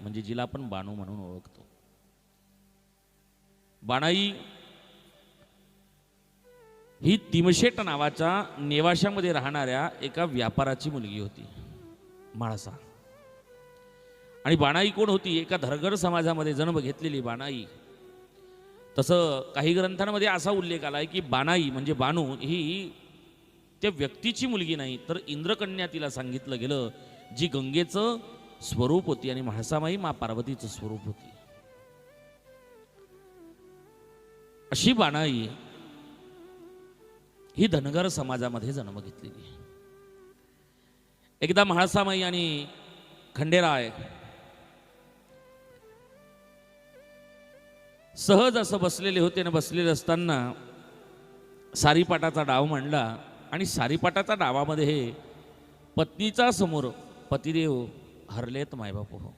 म्हणजे जिला आपण बानू म्हणून ओळखतो. बाणाई ही तिमशेट नावाच्या नेवाशामध्ये राहणाऱ्या एका व्यापाराची मुलगी होती, म्हाळसा. आणि बाणाई कोण होती? एका धरगर समाजामध्ये जन्म घेतलेली बाणाई. तसं काही ग्रंथांमध्ये असा उल्लेख आलाय की बाणाई म्हणजे बानू ही त्या व्यक्तीची मुलगी नाही, तर इंद्रकन्या तिला सांगितलं गेलं, जी गंगेचं स्वरूप होती आणि म्हाळसामाई मा पार्वतीचं स्वरूप होती. अशी बाणाई ही धनगर समाजामध्ये जन्म घेतलेली. एकदा म्हाळसामाई आणि खंडेराय सहज असं बसलेले होते आणि बसलेले असताना सारीपाटाचा डाव मांडला आणि सारीपाटाच्या डावामध्ये हे पत्नीचा समोर पतिदेव हरलेत मायबाप हो.